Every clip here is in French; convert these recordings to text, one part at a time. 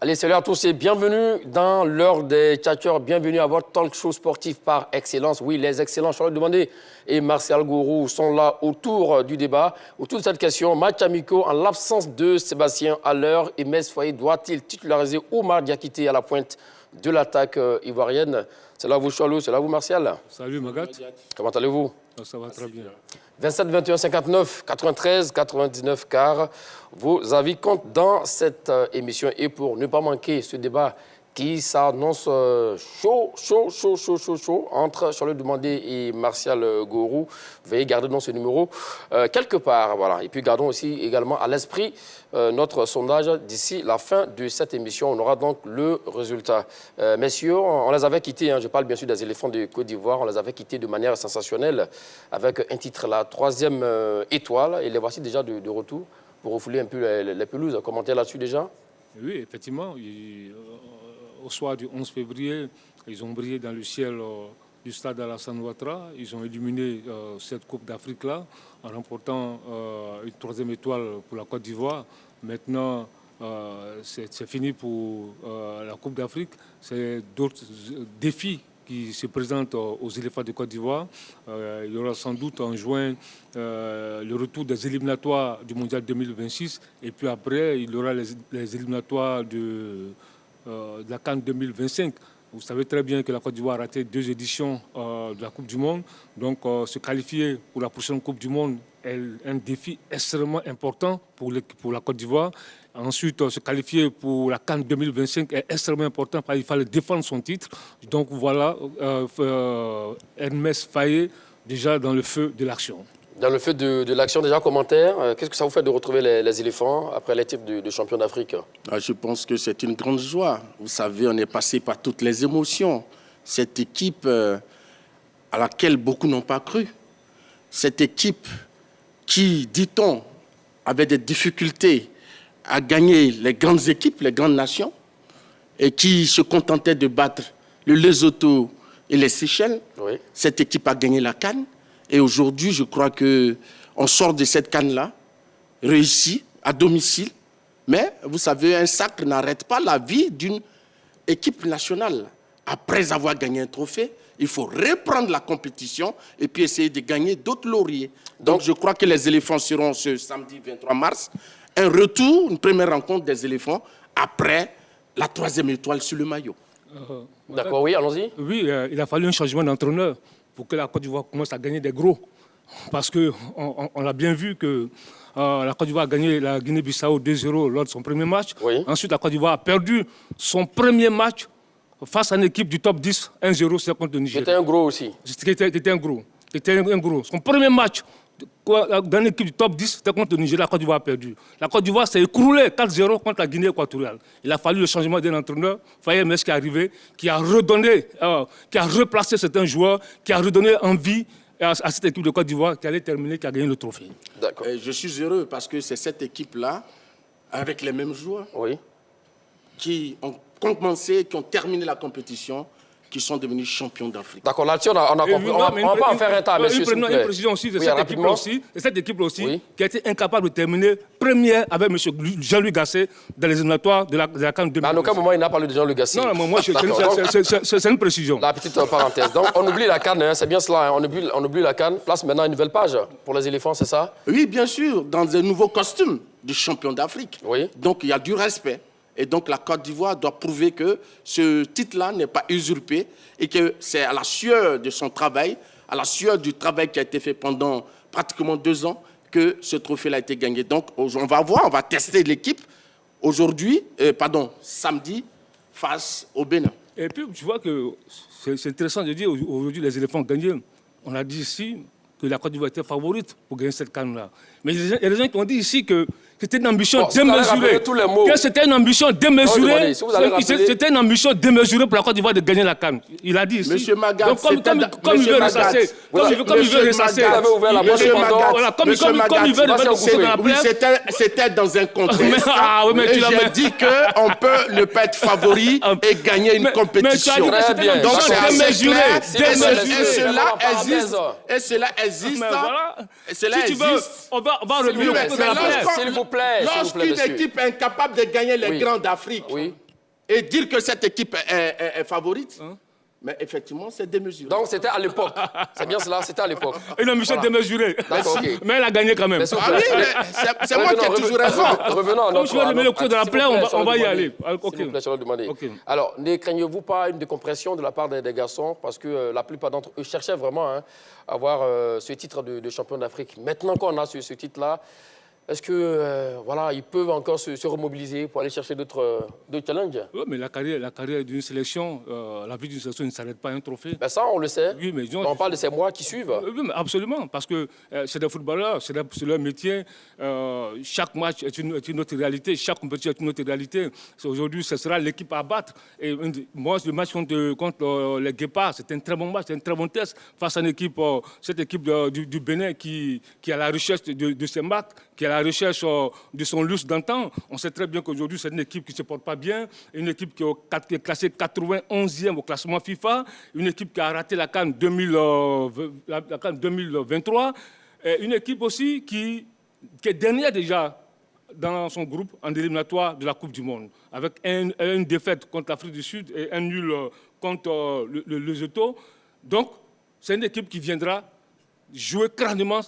Allez, salut à tous et bienvenue dans l'heure des tchatcheurs. Bienvenue à votre talk show sportif par excellence. Oui, les excellents, Charles Demandé et Martial Gourou sont là autour du débat, autour de cette question. Match amicaux en l'absence de Sébastien Haller. Emes Faye doit-il titulariser Oumar Diakité à la pointe de l'attaque ivoirienne? C'est là vous, Charlot, c'est là vous, Martial. Salut, Magat. Comment allez-vous? Ça va très bien. 27 21 59 93 99 car vos avis comptent dans cette émission. Et pour ne pas manquer ce débat qui s'annonce chaud entre Charles Demandé et Martial Gourou, veuillez garder dans ce numéro quelque part. Voilà. Et puis gardons aussi également à l'esprit notre sondage d'ici la fin de cette émission. On aura donc le résultat. Messieurs, on les avait quittés, je parle bien sûr des éléphants de Côte d'Ivoire, on les avait quittés de manière sensationnelle avec un titre, la 3e étoile. Et les voici déjà de retour pour refouler un peu les pelouses. Commentaire là-dessus déjà? Oui, effectivement. Au soir du 11 février, ils ont brillé dans le ciel du stade Alassane Ouattara. Ils ont éliminé cette Coupe d'Afrique-là en remportant une 3e étoile pour la Côte d'Ivoire. Maintenant, c'est fini pour la Coupe d'Afrique. C'est d'autres défis qui se présentent aux éléphants de Côte d'Ivoire. Il y aura sans doute en juin le retour des éliminatoires du Mondial 2026. Et puis après, il y aura les éliminatoires de la CAN 2025. Vous savez très bien que la Côte d'Ivoire a raté 2 éditions de la Coupe du Monde. Donc, se qualifier pour la prochaine Coupe du Monde est un défi extrêmement important pour la Côte d'Ivoire. Ensuite, se qualifier pour la CAN 2025 est extrêmement important parce qu'il fallait défendre son titre. Donc, voilà, Hermès Faye déjà dans le feu de l'action. Dans le feu de l'action, déjà, commentaire, qu'est-ce que ça vous fait de retrouver les éléphants après les titres de champion d'Afrique? Je pense que c'est une grande joie. Vous savez, on est passé par toutes les émotions. Cette équipe à laquelle beaucoup n'ont pas cru. Cette équipe qui, dit-on, avait des difficultés à gagner les grandes équipes, les grandes nations, et qui se contentait de battre le Lesotho et les Seychelles. Oui. Cette équipe a gagné la CAN. Et aujourd'hui, je crois qu'on sort de cette CAN-là, réussi, à domicile. Mais, vous savez, un sacre n'arrête pas la vie d'une équipe nationale. Après avoir gagné un trophée, il faut reprendre la compétition et puis essayer de gagner d'autres lauriers. Donc, je crois que les éléphants seront ce samedi 23 mars. Un retour, une première rencontre des éléphants après la 3e étoile sur le maillot. D'accord, oui, allons-y. Oui, il a fallu un changement d'entraîneur pour que la Côte d'Ivoire commence à gagner des gros. Parce qu'on l'a bien vu que la Côte d'Ivoire a gagné la Guinée-Bissau 2-0 lors de son premier match. Oui. Ensuite, la Côte d'Ivoire a perdu son premier match face à une équipe du top 10, 1-0, c'est contre le Nigeria. C'était un gros aussi. C'était un gros. C'était un gros. Son premier match dans l'équipe du top 10, c'était contre le Nigeria, la Côte d'Ivoire a perdu. La Côte d'Ivoire s'est écroulée 4-0 contre la Guinée équatoriale. Il a fallu le changement d'un entraîneur, Faye Hermès, qui est arrivé, qui a redonné, qui a replacé certains joueurs, qui a redonné envie à cette équipe de Côte d'Ivoire qui allait terminer, qui a gagné le trophée. D'accord. Je suis heureux parce que c'est cette équipe-là, avec les mêmes joueurs, Oui. qui ont commencé, qui ont terminé la compétition, qui sont devenus champions d'Afrique. D'accord, là-dessus, on a compris. On va pas en faire un temps, monsieur, s'il vous plaît. Une précision aussi de Oui, cette équipe-là aussi, Oui. qui a été incapable de terminer première avec M. Jean-Louis Gasset dans les éliminatoires de la CAN 2000. À aucun moment, il n'a parlé de Jean-Luc Gasset. Non, moi, c'est une précision. La petite parenthèse. Donc, on oublie la CAN, c'est bien cela. On oublie la CAN. Place maintenant une nouvelle page pour les éléphants, c'est ça? Oui, bien sûr, dans un nouveau costume de champion d'Afrique. Oui. Donc, il y a du respect. Et donc, la Côte d'Ivoire doit prouver que ce titre-là n'est pas usurpé et que c'est à la sueur de son travail, à la sueur du travail qui a été fait pendant pratiquement 2 ans que ce trophée-là a été gagné. Donc, on va voir, on va tester l'équipe samedi, face au Bénin. Et puis, tu vois que c'est intéressant de dire aujourd'hui les éléphants ont gagné. On a dit ici que la Côte d'Ivoire était favorite pour gagner cette CAN-là. Mais il y a des gens qui ont dit ici que c'était une ambition démesurée. Que c'était une ambition démesurée. C'était une ambition démesurée pour la Côte d'Ivoire de gagner la CAN. Il a dit ici. Monsieur Magat, donc, comme il veut ressasser, comme il veut ressasser, c'était dans un contexte. Mais et j'ai dit qu'on peut ne pas être favori et gagner une compétition. Très bien. Donc c'est démesuré. Et cela existe. Si tu veux, on va revenir au S'il vous plaît. Lorsqu'une équipe est incapable de gagner les grands d'Afrique, Oui. et dire que cette équipe est favorite, mais effectivement, c'est démesuré. Donc, c'était à l'époque. C'est bien cela, c'était à l'époque. Et non, Michel démesuré. D'accord, ok. Mais elle a gagné quand même. Ah oui, mais c'est moi qui ai toujours raison. Revenons à Comme je vais remettre le coup de la plaie, on va y aller. S'il vous plaît, je vais le demander. Ok. Alors, ne craignez-vous pas une décompression de la part des garçons? Parce que la plupart d'entre eux cherchaient vraiment à avoir ce titre de champion d'Afrique. Maintenant qu'on a ce titre-là, est-ce que voilà, ils peuvent encore se remobiliser pour aller chercher d'autres challenges? Oui, mais la carrière d'une sélection, la vie d'une sélection ne s'arrête pas à un trophée. Ben ça, on le sait. Oui, mais On parle de ces mois qui suivent. Oui, mais absolument, parce que c'est des footballeurs, c'est leur métier. Chaque match est une autre réalité, chaque compétition est une autre réalité. Aujourd'hui, ce sera l'équipe à battre. Et moi, le match contre les Guépards, c'était un très bon match, c'était un très bon test face à cette équipe du Bénin qui est à la recherche de ses marques, qui est à la recherche de son lustre d'antan. On sait très bien qu'aujourd'hui, c'est une équipe qui ne se porte pas bien, une équipe qui est classée 91e au classement FIFA, une équipe qui a raté la CAN 2023, une équipe aussi qui est dernière déjà dans son groupe en éliminatoire de la Coupe du Monde, avec une défaite contre l'Afrique du Sud et un nul contre le Lesotho. Donc, c'est une équipe qui viendra jouer crânement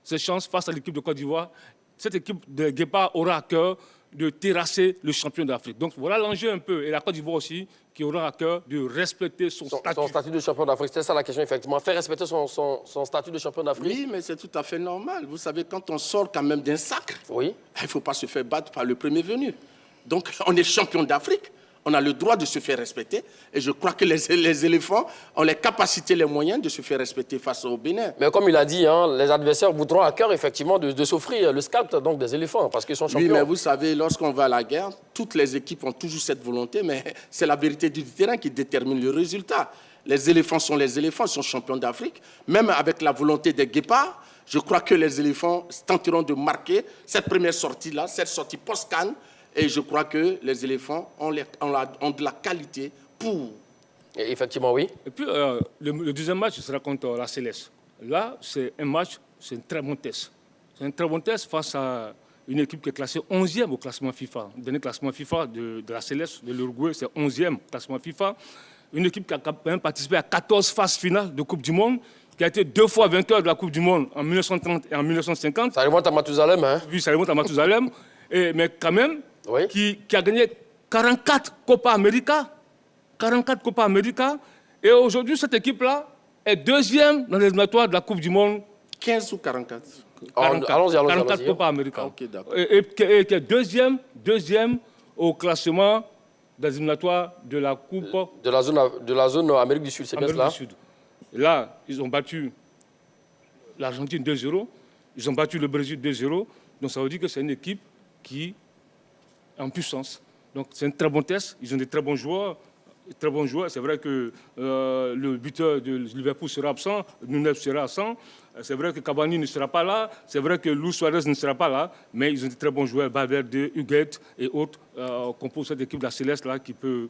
ses chances face à l'équipe de Côte d'Ivoire. Cette équipe de Guépard aura à cœur de terrasser le champion d'Afrique. Donc voilà l'enjeu un peu. Et la Côte d'Ivoire aussi, qui aura à cœur de respecter son statut. Son statut de champion d'Afrique, c'était ça la question, effectivement. Faire respecter son statut de champion d'Afrique. Oui, mais c'est tout à fait normal. Vous savez, quand on sort quand même d'un sacre, oui, il ne faut pas se faire battre par le premier venu. Donc on est champion d'Afrique. On a le droit de se faire respecter. Et je crois que les éléphants ont les capacités, les moyens de se faire respecter face au Bénin. Mais comme il a dit, les adversaires voudront à cœur, effectivement, de s'offrir le scalp donc, des éléphants, parce qu'ils sont champions. Oui, mais vous savez, lorsqu'on va à la guerre, toutes les équipes ont toujours cette volonté, mais c'est la vérité du terrain qui détermine le résultat. Les éléphants, ils sont champions d'Afrique. Même avec la volonté des guépards, je crois que les éléphants tenteront de marquer cette première sortie-là, cette sortie post-CAN. Et je crois que les éléphants ont de la qualité pour... Et effectivement, oui. Et puis, le deuxième match sera contre la Céleste. Là, c'est un match, c'est un très bon test. C'est un très bon test face à une équipe qui est classée 11e au classement FIFA. Le dernier classement FIFA de la Céleste, de l'Uruguay, c'est 11e classement FIFA. Une équipe qui a quand même participé à 14 phases finales de Coupe du Monde, qui a été 2 fois vainqueur de la Coupe du Monde en 1930 et en 1950. Ça remonte à Mathusalem, hein? Oui, ça remonte à Mathusalem. Mais quand même... Oui. Qui a gagné 44 Copa América. 44 Copa América. Et aujourd'hui, cette équipe-là est deuxième dans les éliminatoires de la Coupe du Monde. 15 ou 44? 44 Copa América. Okay, et qui est deuxième au classement des éliminatoires de la Coupe... De la zone Amérique du Sud, c'est bien cela? Amérique du Sud. Et là, ils ont battu l'Argentine 2-0. Ils ont battu le Brésil 2-0. Donc ça veut dire que c'est une équipe qui en puissance. Donc c'est un très bon test. Ils ont des très bons joueurs. C'est vrai que le buteur de Liverpool sera absent, Nunes sera absent. C'est vrai que Cavani ne sera pas là. C'est vrai que Luis Suarez ne sera pas là. Mais ils ont des très bons joueurs, Valverde, Huguet et autres, composent cette équipe de la Céleste là qui peut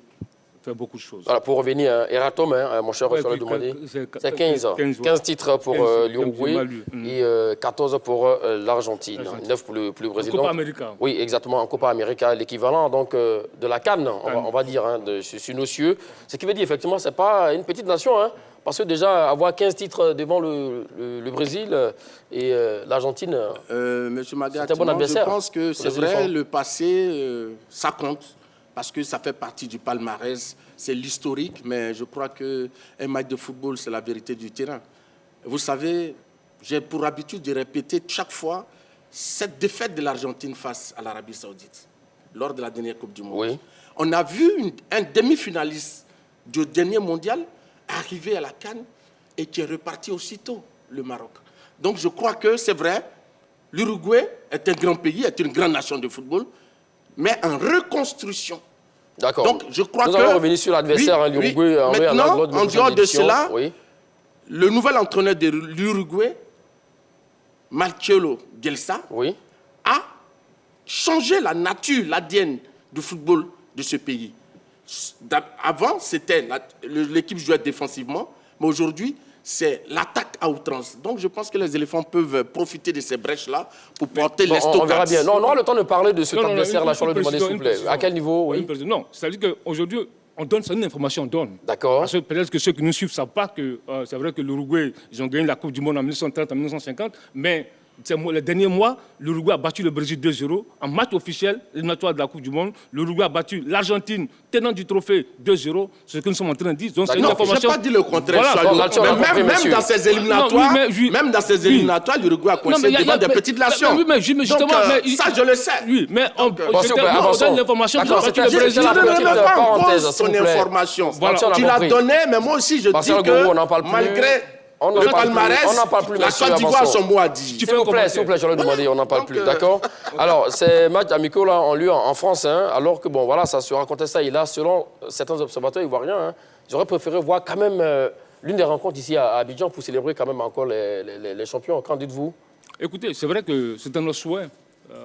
faire beaucoup de choses. Voilà, pour revenir, Eratom, mon cher, je l'ai demandé. C'est 15 titres pour l'Uruguay et 14 pour l'Argentine. 9 pour le Brésil. Copa América. Oui, exactement, en Copa América, l'équivalent donc de la CAN, on va dire, sur nos cieux. Ce qui veut dire, effectivement, ce n'est pas une petite nation, parce que déjà, avoir 15 titres devant le Brésil et l'Argentine, Monsieur Magat, c'est un bon adversaire. Je pense que c'est vrai, le passé, ça compte. Parce que ça fait partie du palmarès, c'est l'historique, mais je crois qu'un match de football, c'est la vérité du terrain. Vous savez, j'ai pour habitude de répéter chaque fois cette défaite de l'Argentine face à l'Arabie Saoudite, lors de la dernière Coupe du Monde. Oui. On a vu un demi-finaliste du dernier mondial arriver à la CAN et qui est reparti aussitôt, le Maroc. Donc je crois que c'est vrai, l'Uruguay est un grand pays, est une grande nation de football, mais en reconstruction. D'accord. Donc, je crois Nous allons revenir sur l'adversaire, l'Uruguay. Maintenant, en dehors de cela, le nouvel entraîneur de l'Uruguay, Marcelo Bielsa, a changé la nature, l'ADN du football de ce pays. Avant, l'équipe jouait défensivement, mais aujourd'hui, c'est l'attaque à outrance. Donc je pense que les éléphants peuvent profiter de ces brèches-là pour porter les on stockades. verra bien. Non, on aura le temps de parler de cet adversaire-là, Charles Demandé, s'il vous plaît. À quel niveau? Oui. Non, c'est-à-dire qu'aujourd'hui, on donne, c'est une information, on donne. D'accord. Parce que peut-être que ceux qui nous suivent ne savent pas que c'est vrai que l'Uruguay, ils ont gagné la Coupe du Monde en 1930, en 1950, mais les derniers mois, l'Uruguay a battu le Brésil 2-0 en match officiel, éliminatoire de la Coupe du Monde. L'Uruguay a battu l'Argentine, tenant du trophée 2-0. C'est ce que nous sommes en train de dire. Donc, c'est une information. Je n'ai pas dit le contraire. Voilà, même dans ces éliminatoires, l'Uruguay a coincé devant des petites nations. Oui, mais justement, ça, je le sais. Oui, mais on donne l'information qui a battu le Je Brésil. ne remets pas en cause son information. Tu l'as donné, mais moi aussi, je dis que malgré le palmarès, la Côte d'Ivoire a son mot à dire. S'il vous plaît, je leur demandais, on n'en parle plus, d'accord? Alors, ces matchs amicaux là ont lieu en France, hein, alors que, bon, voilà, ça sera contesté. Et là, selon certains observateurs ivoiriens, hein, j'aurais préféré voir quand même l'une des rencontres ici à Abidjan pour célébrer quand même encore les champions. Qu'en dites-vous? Écoutez, c'est vrai que c'est un notre souhait.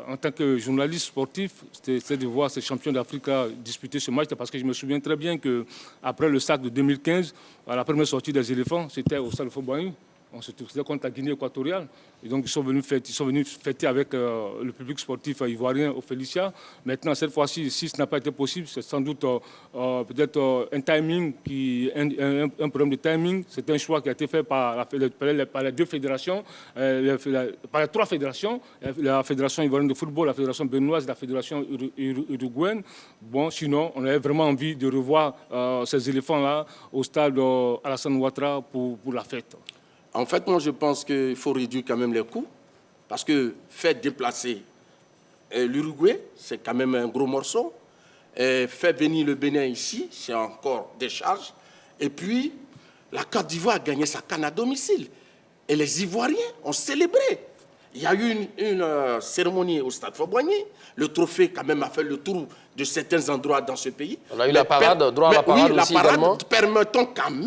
En tant que journaliste sportif, c'était de voir ces champions d'Afrique disputer ce match, parce que je me souviens très bien qu'après le SAC de 2015, à la première sortie des éléphants, c'était au Stade Fauboigny. On se trouvait contre la Guinée équatoriale. Et donc, ils sont venus fêter avec le public sportif ivoirien au Félicia. Maintenant, cette fois-ci, si ce n'a pas été possible, c'est sans doute peut-être un timing, un problème de timing. C'est un choix qui a été fait par les deux fédérations, par les trois fédérations, la Fédération ivoirienne de football, la Fédération béninoise et la Fédération uruguayenne. Bon, sinon, on avait vraiment envie de revoir ces éléphants-là au stade Alassane Ouattara pour la fête. En fait, moi, je pense qu'il faut réduire quand même les coûts, parce que faire déplacer l'Uruguay, c'est quand même un gros morceau. Faire venir le Bénin ici, c'est encore des charges. Et puis, la Côte d'Ivoire a gagné sa CAN à domicile. Et les Ivoiriens ont célébré. Il y a eu une cérémonie au Stade Fauboigny. Le trophée, quand même, a fait le tour de certains endroits dans ce pays. On a eu la parade, droit à la parade aussi également. Permettons quand même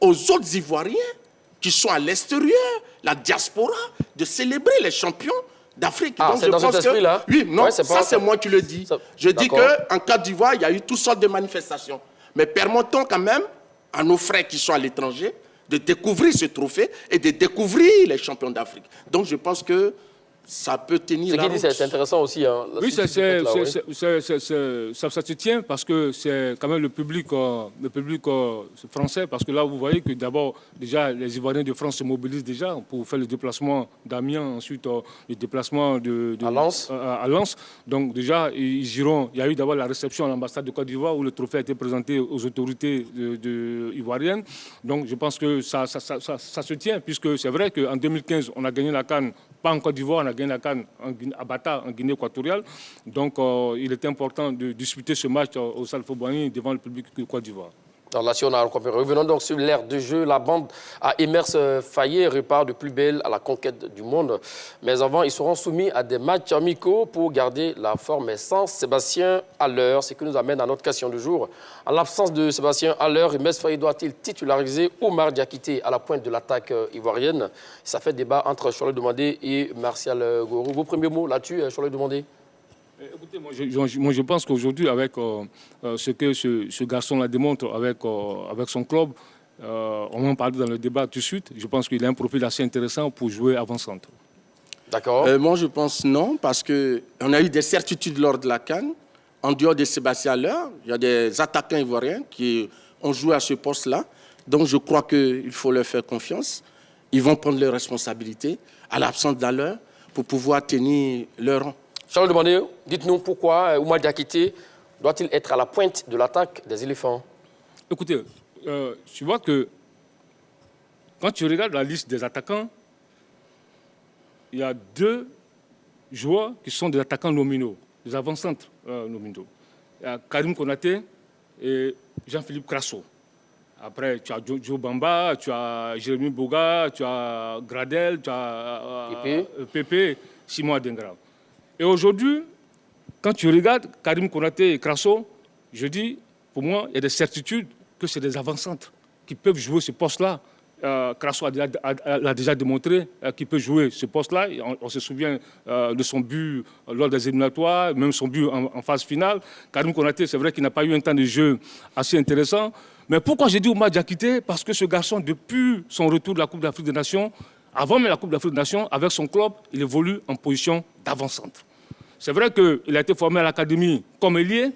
aux autres Ivoiriens qui sont à l'extérieur, la diaspora, de célébrer les champions d'Afrique. Ah, c'est dans cet esprit-là? Oui, non, ouais, ça c'est moi qui le dis. Je dis qu'en Côte d'Ivoire, il y a eu toutes sortes de manifestations. Mais permettons quand même à nos frères qui sont à l'étranger de découvrir ce trophée et de découvrir les champions d'Afrique. Donc je pense que ça peut tenir la route. C'est intéressant aussi. Hein, oui, ça se tient parce que c'est quand même le public français. Parce que là, vous voyez que d'abord, déjà, les Ivoiriens de France se mobilisent déjà pour faire le déplacement d'Amiens, ensuite le déplacement à Lens. Donc déjà, ils iront. Il y a eu d'abord la réception à l'ambassade de Côte d'Ivoire où le trophée a été présenté aux autorités ivoiriennes. Donc je pense que ça se tient, puisque c'est vrai qu'en 2015, on a gagné la CAN, pas en Côte d'Ivoire, on a gagné la CAN à Bata, en Guinée équatoriale. Donc, il est important de disputer ce match au Stade Fauboigny devant le public de Côte d'Ivoire. Revenons donc sur l'ère de jeu. La bande à Emerse Faye repart de plus belle à la conquête du monde. Mais avant, ils seront soumis à des matchs amicaux pour garder la forme. Mais sans Sébastien Haller, ce qui nous amène à notre question du jour. En l'absence de Sébastien Haller, Emerse Faye doit-il titulariser Oumar Diakité à la pointe de l'attaque ivoirienne? Ça fait débat entre Charles Demandé et Martial Gourou. Vos premiers mots là-dessus, Charles Demandé? Écoutez, moi je pense qu'aujourd'hui, avec ce que ce garçon-là démontre avec son club, on en parle dans le débat tout de suite, je pense qu'il a un profil assez intéressant pour jouer avant-centre. D'accord. Moi, je pense non, parce qu'on a eu des certitudes lors de la CAN. En dehors de Sébastien Haller, il y a des attaquants ivoiriens qui ont joué à ce poste-là. Donc, je crois qu'il faut leur faire confiance. Ils vont prendre leurs responsabilités à l'absence d'Haller pour pouvoir tenir leur rang. Charles Demandé, dites-nous pourquoi Oumar Diakité doit-il être à la pointe de l'attaque des éléphants? Écoutez, tu vois que quand tu regardes la liste des attaquants, il y a deux joueurs qui sont des attaquants nominaux, des avant-centres nominaux. Il y a Karim Konaté et Jean-Philippe Crasso. Après, tu as Joe Bamba, tu as Jérémy Boga, tu as Gradel, tu as Pépé, Simon Adengra. Et aujourd'hui, quand tu regardes Karim Konaté et Crasso, je dis, pour moi, il y a des certitudes que c'est des avant-centres qui peuvent jouer ce poste-là. Crasso l'a déjà démontré qu'il peut jouer ce poste-là. On se souvient de son but lors des éliminatoires, même son but en phase finale. Karim Konaté, c'est vrai qu'il n'a pas eu un temps de jeu assez intéressant, Mais pourquoi j'ai dit Oumar Diakité? Parce que ce garçon, depuis son retour de la Coupe d'Afrique des Nations, avant même la Coupe d'Afrique des Nations, avec son club, il évolue en position d'avant-centre. C'est vrai qu'il a été formé à l'académie comme ailier.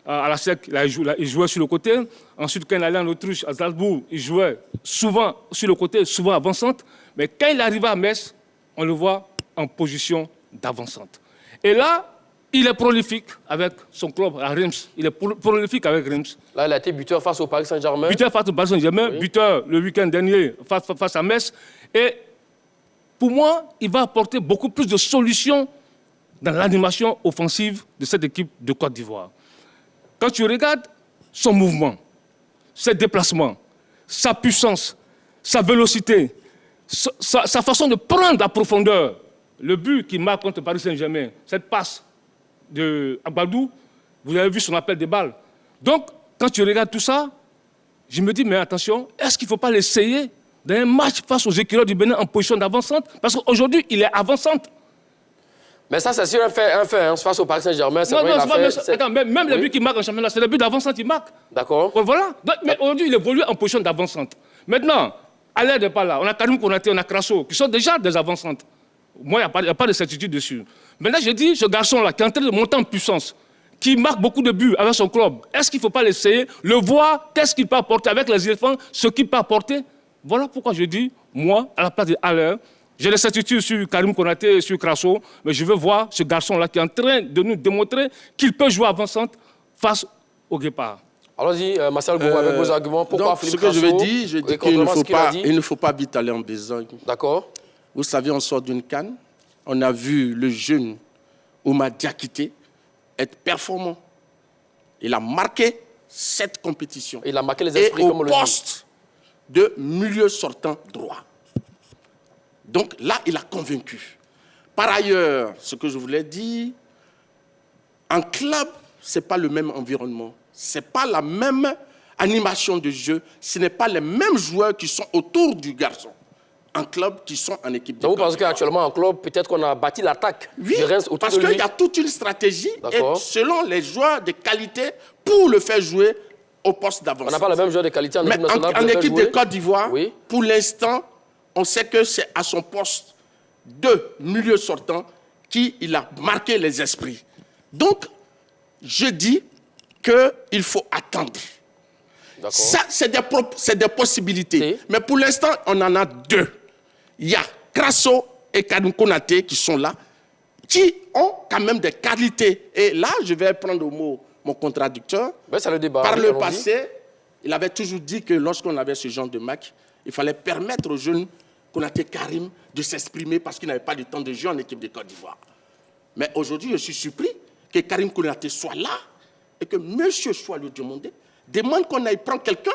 À la SEC, il jouait sur le côté. Ensuite, quand il allait en Autriche, à Salzbourg, il jouait souvent sur le côté, souvent avant-centre. Mais quand il arrive à Metz, on le voit en position d'avant-centre. Et là, il est prolifique avec son club à Reims. Il est prolifique avec Reims. Là, il a été buteur face au Paris Saint-Germain. Buteur face au Paris Saint-Germain, oui. Buteur le week-end dernier face à Metz. Et pour moi, il va apporter beaucoup plus de solutions dans l'animation offensive de cette équipe de Côte d'Ivoire. Quand tu regardes son mouvement, ses déplacements, sa puissance, sa vélocité, sa façon de prendre la profondeur, le but qu'il marque contre Paris Saint-Germain, cette passe de Abadou, vous avez vu son appel des balles. Donc, quand tu regardes tout ça, je me dis, mais attention, est-ce qu'il ne faut pas l'essayer dans un match face aux écureuils du Bénin en position d'avant-centre? Parce qu'aujourd'hui, il est avant-centre. Mais ça, c'est sûr un fait hein, face au Paris Saint-Germain. Non, attends, même les buts qu'il marque en championnat, c'est les buts d'avant-centre qu'il marque. D'accord. Voilà. Donc, mais aujourd'hui, il évolue en position d'avant-centre. Maintenant, à l'aide de pas là, on a Karim Konaté, on a Crasso, qui sont déjà des avant-centres. Moi, il n'y a pas de certitude dessus. Maintenant, je dis, ce garçon-là, qui est en train de monter en puissance, qui marque beaucoup de buts avec son club, est-ce qu'il ne faut pas l'essayer, le voir, qu'est-ce qu'il peut apporter avec les éléphants, ce qu'il peut apporter? Voilà pourquoi je dis, moi, à la place de Haller, j'ai des certitudes sur Karim Konaté et sur Crasso, mais je veux voir ce garçon-là qui est en train de nous démontrer qu'il peut jouer avant-centre face au Guépard. Allons-y, Marcel Gourou, avec vos arguments. Pourquoi donc, Philippe ce que je Crasso, veux dire, je dis qu'il ne faut pas vite aller en besogne. D'accord. Vous savez, on sort d'une CAN, on a vu le jeune Oumar Diakité être performant. Il a marqué cette compétition. Il a marqué les esprits, comme on le dit. Et au poste de milieu sortant droit. Donc là, il a convaincu. Par ailleurs, ce que je voulais dire, en club, ce n'est pas le même environnement. Ce n'est pas la même animation de jeu. Ce n'est pas les mêmes joueurs qui sont autour du garçon. En club, qui sont en équipe de Donc vous pensez qu'actuellement, en club, peut-être qu'on a bâti l'attaque du Reims autour parce de lui. qu'il y a toute une stratégie et selon les joueurs de qualité pour le faire jouer au poste d'avant. On n'a pas le même joueur de qualité en équipe nationale. En équipe de Côte d'Ivoire, oui. Pour l'instant, on sait que c'est à son poste de milieu sortant qu'il a marqué les esprits. Donc, je dis qu'il faut attendre. Ça, c'est des possibilités. Mais pour l'instant, on en a deux. Il y a Crasso et Karim Konaté qui sont là, qui ont quand même des qualités. Et là, je vais prendre au mot mon contradicteur. Ben, c'est le débat. Par le passé, il avait toujours dit que lorsqu'on avait ce genre de match, il fallait permettre aux jeunes Konaté, Karim de s'exprimer parce qu'ils n'avaient pas de temps de jeu en équipe de Côte d'Ivoire. Mais aujourd'hui, je suis surpris que Karim Konaté soit là et que monsieur soit le demande qu'on aille prendre quelqu'un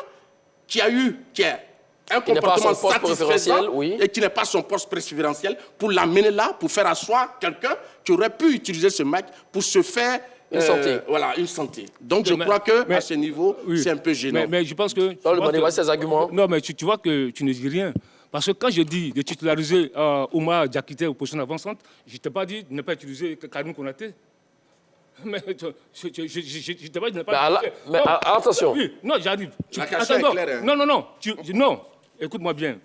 qui a un comportement satisfaisant et qui n'est pas son poste préférentiel pour l'amener là, pour faire asseoir quelqu'un qui aurait pu utiliser ce match pour se faire une santé. Voilà, une santé. Donc je crois qu'à ce niveau, c'est un peu gênant. Mais je pense que... ses arguments. Non, mais tu vois que tu ne dis rien. Parce que quand je dis de titulariser Oumar Diakité aux positions avançantes, je ne t'ai pas dit de ne pas utiliser Karim Konaté. Mais je t'ai pas dit de ne pas... Mais attention. Oui, non, j'arrive. La question est claire. Non, non, écoute-moi bien.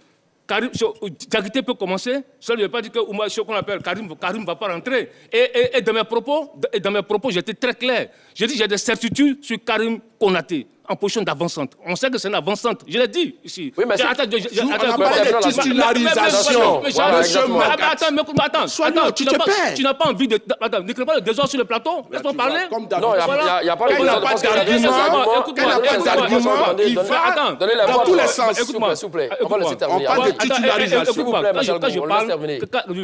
Diakité peut commencer, ça ne veut pas dire que Oumar, ce qu'on appelle Karim ne va pas rentrer. Et dans mes propos, j'étais très clair. J'ai dit j'ai des certitudes sur Karim Konaté en position d'avancante. On sait que c'est une avancante. Je l'ai dit ici. Oui, mais on a parlé de titularisation. Attends, tu n'as pas envie de... Attends, ne crée pas le désordre sur le plateau. Laisse-moi parler. Non, il n'y a pas d'argument. Il va dans tous les sens. S'il vous plaît, on va laisser terminer. On parle de titularisation. S'il vous plaît,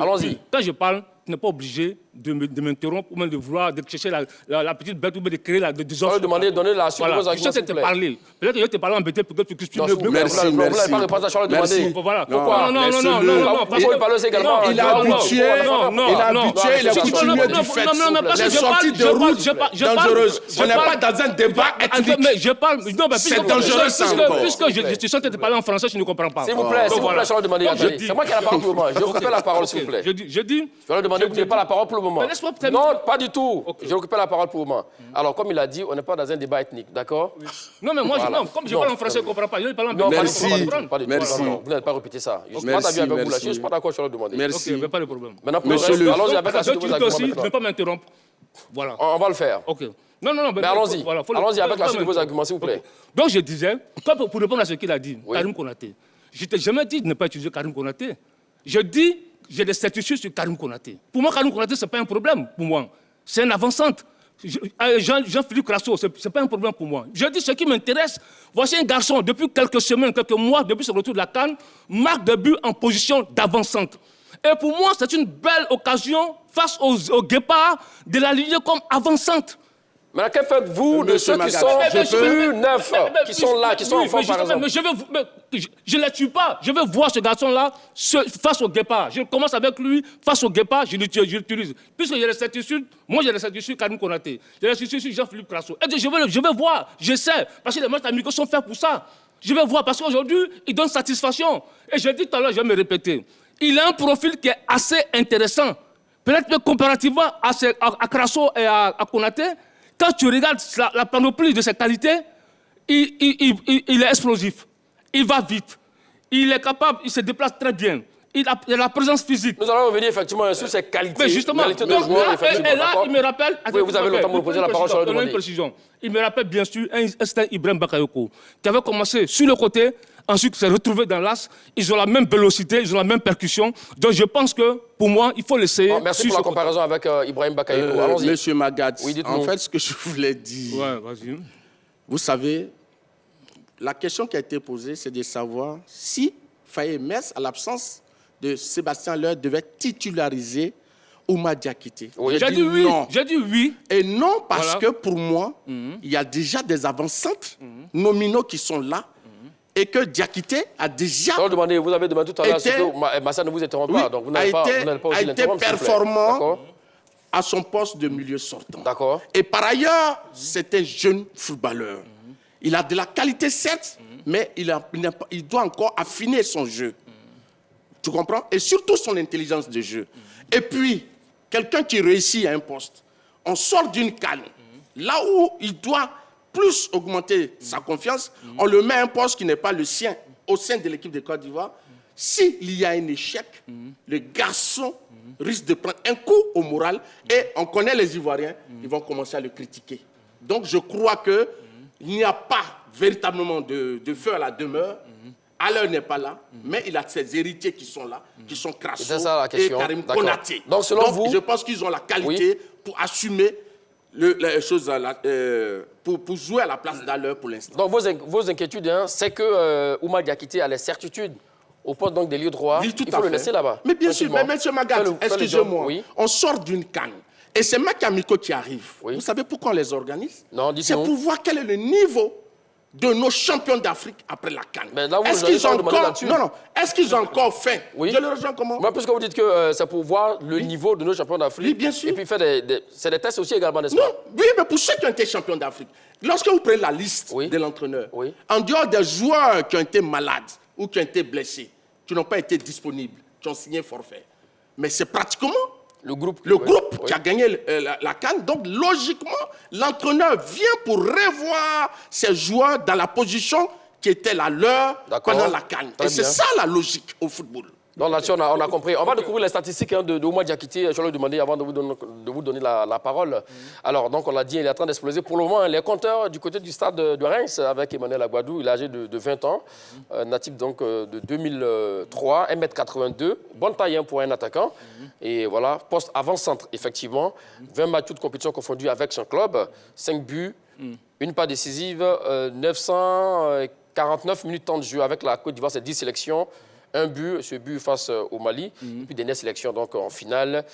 allons-y. Quand je parle, tu n'es pas obligé de m'interrompre ou même de vouloir chercher la petite bête ou de créer la désordre. Je vais donner la suite aux arguments, s'il vous plaît. Parler. Peut-être que je vais te parler embêté pour que tu expliques mieux. Merci. Vous n'avez pas répondu à Charles demander. Voilà. Pourquoi? Non. Pourquoi il parle également? Il a habitué, il a coutumier du fait. Les sorties de route dangereuses. On n'est pas dans un débat ethnique. C'est dangereux, ça encore. Puisque je suis en train de parler en français, je ne comprends pas. S'il vous plaît, Charles demander. C'est moi qui ai la parole pour moi. Je récupère la parole, s'il vous plaît. Je dis... Je vais demander demandé, vous n'avez pas la parole pour le moment. Mais laisse-moi terminer. Non, pas du tout. Okay. Je récupère la parole pour le moment. Alors, comme il a dit, on n'est pas dans un débat ethnique, d'accord? Oui. Non, mais moi, Voilà. comme je parle en français, je ne comprends pas. Je parle en Non, Merci. pas du tout. Merci. Non, vous n'avez pas répété ça. Je ne suis pas Merci, d'accord avec vous merci. là-dessus, je ne suis pas d'accord sur le demander. Merci. Ok, mais pas de problème. Maintenant, pour le Monsieur reste, le- allons-y avec la suite de Tu vos dis aussi, arguments tu ne veux maintenant. pas m'interrompre. Voilà. On va le faire. Ok. Non, Mais allons-y. Voilà, Allons-y avec la suite de vos arguments, s'il vous plaît. Ok. Donc, je disais, pour répondre à ce qu'il a dit, Oui. Karim Konaté, je t'ai jamais dit de ne pas utiliser Karim Konaté. Je dis, j'ai des certitudes sur Karim Konaté. Pour moi, Karim Konaté, ce n'est pas un problème pour moi. C'est un avant-centre. Jean-Philippe Crasso, ce n'est pas un problème pour moi. Je dis ce qui m'intéresse. Voici un garçon, depuis quelques semaines, quelques mois, depuis son retour de la CAN, marque de but en position d'avant-centre. Et pour moi, c'est une belle occasion face aux guépards de l'aligner comme avant-centre. Maintenant, que faites-vous de Monsieur ceux qui Magat, sont plus neufs, qui sont là, qui sont en forme, par exemple? Mais je ne les tue pas. Je veux voir ce garçon-là face au guépard. Je commence avec lui, face au guépard, je l'utilise. Puisque j'ai les certitudes, moi j'ai les certitudes sur Karim Konaté. J'ai les certitudes sur Jean-Philippe Crasso. Et je veux voir, je sais, parce que les matchs amicaux sont faits pour ça. Je vais voir, parce qu'aujourd'hui, il donne satisfaction. Et je dis tout à l'heure, je vais me répéter, il a un profil qui est assez intéressant. Peut-être que comparativement à Crasso et à Konaté, quand tu regardes la panoplie de ses qualités, il est explosif, il va vite, il est capable, il se déplace très bien, il a la présence physique. Nous allons revenir effectivement sur ses qualités. Mais justement, qualités de donc, joueur, là, effectivement, et là, d'accord? il me rappelle... Oui, vous avez le temps de me poser la parole sur le une demandé. précision. Il me rappelle bien sûr un certain Ibrahim Bakayoko, qui avait commencé sur le côté, ensuite s'est retrouvé dans l'axe. Ils ont la même vélocité, ils ont la même percussion. Donc je pense que, pour moi, il faut l'essayer. Bon, merci pour la comparaison avec Ibrahim Bakayoko. Allons-y. Monsieur Magat, Oui, dites-nous. en fait, ce que je voulais dire, Ouais, vas-y. vous savez, la question qui a été posée, c'est de savoir si Faye Metz, à l'absence de Sébastien Leur, devait titulariser Ouma Diakité. Oui. J'ai dit oui. non. J'ai dit oui. Et non parce Voilà. que pour moi, il y a déjà des avant-centres nominaux qui sont là et que Diakité a déjà Alors, demandez, vous avez demandé tout à l'heure ce Était- que Massa ne vous interrompt oui, pas, donc vous a n'allez pas, été- vous n'allez pas a aussi été l'interrompre, s'il vous plaît. performant. D'accord. à son poste de milieu sortant. D'accord. Et par ailleurs, c'est un jeune footballeur. Il a de la qualité, certes, mais il doit encore affiner son jeu. Tu comprends? Et surtout son intelligence de jeu. Et puis, quelqu'un qui réussit à un poste, on sort d'une canne. Là où il doit plus augmenter sa confiance, on le met à un poste qui n'est pas le sien au sein de l'équipe de Côte d'Ivoire. S'il y a un échec, le garçon risque de prendre un coup au moral et on connaît les Ivoiriens, ils vont commencer à le critiquer. Donc je crois qu'il n'y a pas véritablement de feu à la demeure. Alors n'est pas là, mais il a ses héritiers qui sont là, qui sont Crasso C'est ça la et question. Karim D'accord. Konaté. Donc, selon vous- je pense qu'ils ont la qualité pour assumer les choses, pour jouer à la place d'Aleur pour l'instant. Donc vos inquiétudes, hein, c'est que Ouma Diakité a les certitudes au poste donc des lieux droits. Oui, tout Il à faut le fait. laisser là-bas. Mais bien sûr, mais tranquillement. M. Magat, Fais le job, excusez-moi, oui. on sort d'une canne. Et ces matchs amicaux qui arrivent, Oui. vous savez pourquoi on les organise? Non, C'est dites-nous. pour voir quel est le niveau de nos champions d'Afrique après la canne. Mais là, vous Est-ce nous avez qu'ils ont pas demandé encore... là-dessus. Non, non. Est-ce qu'ils ont encore fait? Oui. Je le rejoins comment? Moi, puisque vous dites que c'est pour voir le niveau de nos champions d'Afrique. Oui, bien sûr. Et puis faire c'est des tests aussi également, n'est-ce Non, pas? oui, mais pour ceux qui ont été champions d'Afrique, lorsque vous prenez la liste Oui. de l'entraîneur, Oui. en dehors des joueurs qui ont été malades ou qui ont été blessés, qui n'ont pas été disponibles, qui ont signé forfait, mais c'est pratiquement Le groupe. le oui. groupe Oui. qui a gagné la CAN. Donc, logiquement, l'entraîneur vient pour revoir ses joueurs dans la position qui était la leur D'accord. pendant la CAN. Très Et c'est bien. ça la logique au football. Donc là-dessus, on a compris. On va découvrir les statistiques hein, de Ouma Diakité. Je vais lui demander avant de vous donner la parole. Alors, donc, on l'a dit, il est en train d'exploser. Pour le moment, les compteurs du côté du stade de Reims avec Emmanuel Aguadou, il est âgé de 20 ans, natif donc de 2003, 1m82, bonne taille hein, pour un attaquant. Et voilà, poste avant-centre, effectivement. 20 matchs de compétition confondus avec son club, 5 buts, une passe décisive, 949 minutes de temps de jeu avec la Côte d'Ivoire, c'est 10 sélections. Un but, ce but face au Mali, et puis dernière sélection donc en finale,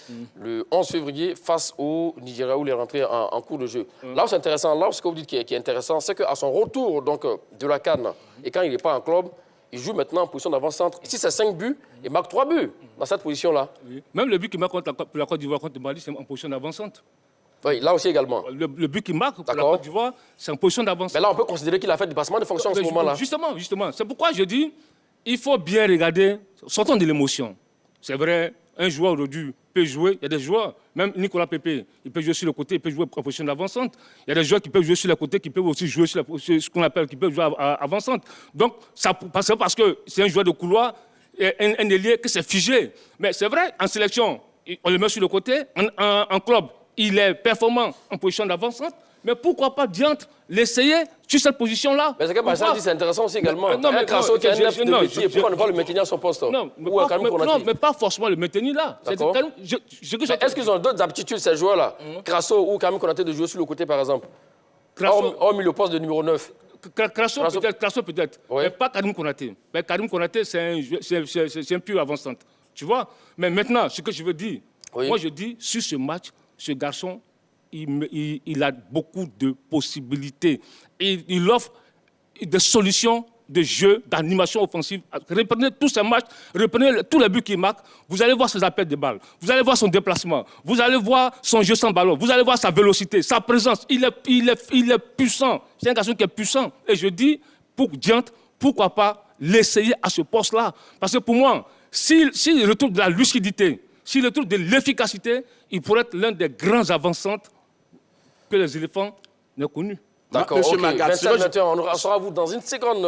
le 11 février face au Nigeria où il est rentré en cours de jeu. Là où c'est intéressant, là où ce que vous dites qui est intéressant, c'est qu'à son retour donc, de la CAN, et quand il n'est pas en club, il joue maintenant en position d'avant-centre. Ici, c'est 5 buts, il marque 3 buts dans cette position-là. Oui. Même le but qu'il marque pour la Côte d'Ivoire contre le Mali, c'est en position d'avant-centre. Oui, là aussi également. Le but qu'il marque pour la D'accord. Côte d'Ivoire, c'est en position d'avant-centre. Mais là, on peut considérer qu'il a fait du passement de fonction en ce Mais moment-là. Justement. C'est pourquoi je dis, il faut bien regarder, sortons de l'émotion. C'est vrai, un joueur aujourd'hui peut jouer, il y a des joueurs, même Nicolas Pepe, il peut jouer sur le côté, il peut jouer en position d'avancante. Il y a des joueurs qui peuvent jouer sur le côté, qui peuvent aussi jouer sur ce qu'on appelle, qui peuvent jouer avancante. Donc, c'est parce que c'est un joueur de couloir, un ailier, que c'est figé. Mais c'est vrai, en sélection, on le met sur le côté, en club, il est performant en position d'avancante. Mais pourquoi pas diantre l'essayer sur cette position-là? Mais c'est que Marcel dit c'est intéressant aussi également. Un Crasso qui a un neuf de métier, pourquoi ne pas le maintenir à son poste? Non, mais pas forcément le maintenir là. Est-ce qu'ils ont d'autres aptitudes, ces joueurs-là? Crasso ou Karim Konaté de jouer sur le côté, par exemple? Hormis le poste de numéro 9. Crasso peut-être, oui. Mais pas Karim Konaté. Mais Karim Konaté, c'est un pur avancante. Tu vois? Mais maintenant, ce que je veux dire, oui. Moi je dis, sur ce match, ce garçon, il a beaucoup de possibilités. Il offre des solutions de jeu, d'animation offensive. Reprenez tous ces matchs, reprenez tous les buts qu'il marque, vous allez voir ses appels de balles, vous allez voir son déplacement, vous allez voir son jeu sans ballon, vous allez voir sa vélocité, sa présence. Il est puissant. C'est un garçon qui est puissant. Et je dis, pour Diantre, pourquoi pas l'essayer à ce poste-là? Parce que pour moi, s'il retrouve de la lucidité, s'il retrouve de l'efficacité, il pourrait être l'un des grands avancantes que les éléphants n'ont connus. D'accord, okay. 27-21, on sera à vous dans une seconde,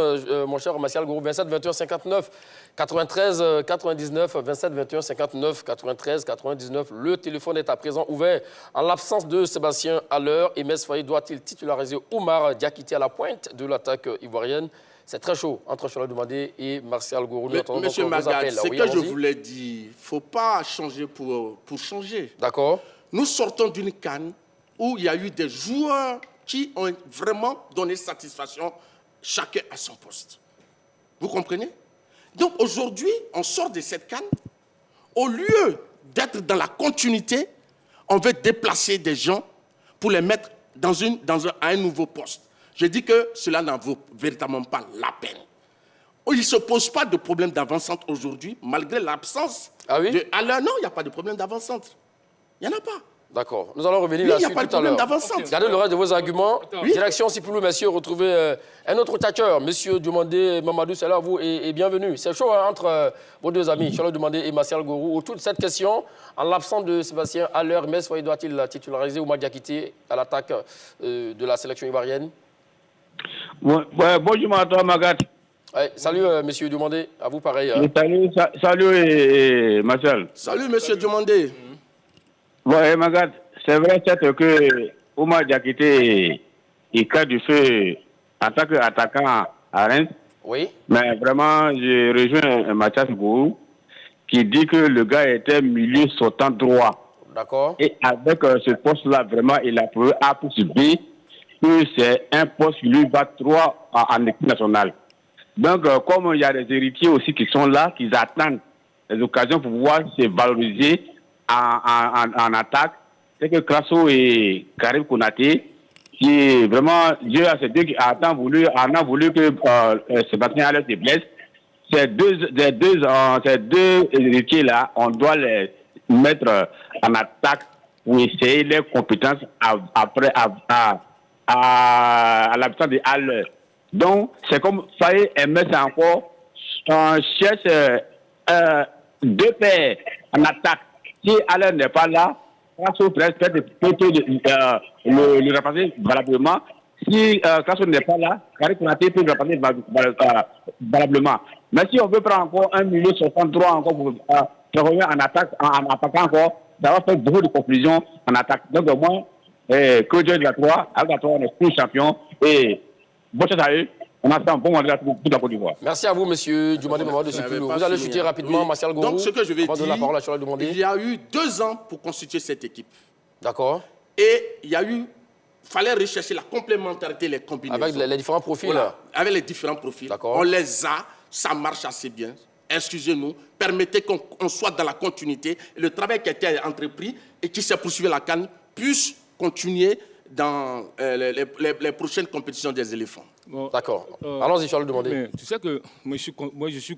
mon cher Martial Gourou. 27-21, 59, 93, 99, 27-21, 59, 93, 99. Le téléphone est à présent ouvert. En l'absence de Sébastien Haller, Emes Faye doit-il titulariser Oumar Diakité à la pointe de l'attaque ivoirienne? C'est très chaud entre Chola Demandé et Martial Gourou. Monsieur Magad, c'est que je voulais dire, il ne faut pas changer pour changer. D'accord. Nous sortons d'une CAN où il y a eu des joueurs qui ont vraiment donné satisfaction, chacun à son poste. Vous comprenez? Donc aujourd'hui, on sort de cette CAN. Au lieu d'être dans la continuité, on veut déplacer des gens pour les mettre à un nouveau poste. Je dis que cela n'en vaut véritablement pas la peine. Il ne se pose pas de problème d'avancante aujourd'hui, malgré l'absence de Haller. Non, il n'y a pas de problème d'avancante. Il n'y en a pas. D'accord. Nous allons revenir là-dessus tout à l'heure. Gardez le reste de vos arguments. Oui. Direction Sipoulou, messieurs, retrouvez un autre tchatcheur, monsieur Diomandé Mamadou, c'est là vous et bienvenue. C'est chaud hein, entre vos deux amis, Charles Diomandé et Martial Gourou. Autour de cette question, en l'absence de Sébastien Haller, Emes Faye doit-il titulariser Oumar Diakité à l'attaque de la sélection ivoirienne? Bonjour à toi, Magat. Salut, monsieur Diomandé. À vous, pareil. Salut, Martial. Salut, monsieur Diomandé. Ouais, Magat, c'est vrai que Oumar Diakité il crée du feu en tant qu'attaquant à Reims. Oui. Mais vraiment, je rejoins Mathias Gourou qui dit que le gars était milieu sautant droit. D'accord. Et avec ce poste-là, vraiment, il a prouvé A plus B que c'est un poste qui lui bat droit en équipe nationale. Donc, comme il y a des héritiers aussi qui sont là, qui attendent les occasions pour pouvoir se valoriser en attaque, c'est que Crasso et Karim Konaté, qui vraiment, Dieu a ces deux qui a voulu que Sébastien Haller se blesse. Ces deux héritiers-là, on doit les mettre en attaque pour essayer les compétences après à l'absence de Haller. Donc, c'est comme Faye et Metz encore, on cherche deux paires en attaque. Si Haller n'est pas là, Crasso peut le remplacer valablement. Si Crasso n'est pas là, Karim Konaté peut le remplacer valablement. Mais si on veut prendre encore un milieu 63 encore pour revenir en attaque, en attaquant encore, ça va faire beaucoup de confusion en attaque. Donc moi, que Dieu de la Croix, avec la Croix, on est plus champion. Et bonne chance à eux. On a fait un bon mandat pour toute la Côte d'Ivoire. Merci à vous, monsieur Diomandé Mamadou de Sipoulou. Vous allez chuter rapidement, Martial Gourou. Donc, ce que je vais dire, la parole à il y a eu 2 ans pour constituer cette équipe. D'accord. Et il fallait rechercher la complémentarité, les combinaisons. Avec les différents profils. Voilà, avec les différents profils. On les a, ça marche assez bien. Excusez-nous, permettez qu'on soit dans la continuité. Et le travail qui a été entrepris et qui s'est poursuivi à la CAN puisse continuer dans les prochaines compétitions des éléphants. Bon, d'accord. Allons-y, Charles Demandé. Mais tu sais que moi, je suis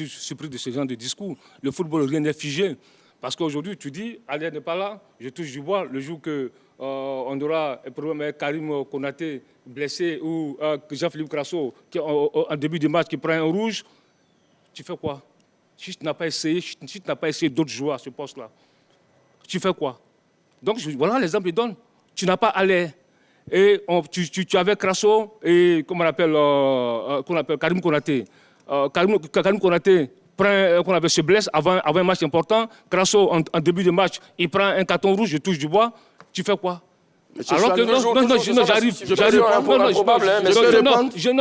surpris de ce genre de discours. Le football, rien n'est figé. Parce qu'aujourd'hui, tu dis, Haller n'est pas là, je touche du bois. Le jour qu'on aura un problème avec Karim Konaté blessé ou Jean-Philippe Crasso, en début de match, qui prend un rouge, tu fais quoi? si tu n'as pas essayé, d'autres joueurs à ce poste-là, tu fais quoi? Donc, voilà l'exemple qu'il donne. Tu n'as pas allé. Et tu avais Crasso et, qu'on appelle Karim Konaté. Karim Konaté se blesse avant un match important. Crasso, en début de match, il prend un carton rouge, je touche du bois. Tu fais quoi? Alors que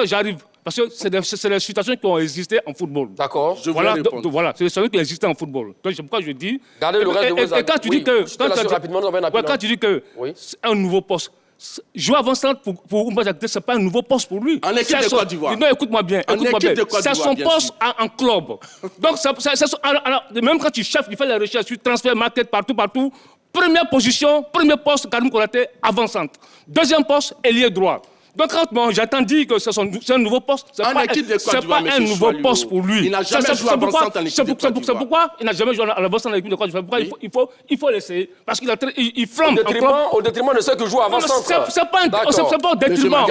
j'arrive. Parce que c'est des situations qui ont existé en football. D'accord. Voilà, c'est des situations qui existent en football. Donc c'est pourquoi je dis. Gardez le reste de vos et quand tu dis que. Quand tu dis que c'est un nouveau poste. Jouer avant-centre pour Oumar Diakité, ce n'est pas un nouveau poste pour lui. En équipe de Côte d'Ivoire. Non, écoute-moi bien. C'est son poste en club. Donc, alors, même quand tu cherches, tu fais les recherches, tu transfères market partout. Première position, premier poste, Karim Konaté, avant-centre. Deuxième poste, ailier droit. Donc, quand j'attends dire que c'est un nouveau poste, ce n'est pas un nouveau poste pour lui. Il n'a jamais joué avant-centre en équipe de Côte d'Ivoire. C'est pourquoi il n'a jamais joué avant-centre en équipe de Côte d'Ivoire. Il faut l'essayer. Parce qu'il flambe. Au détriment de ceux qui jouent avant-centre. C'est pas un détriment.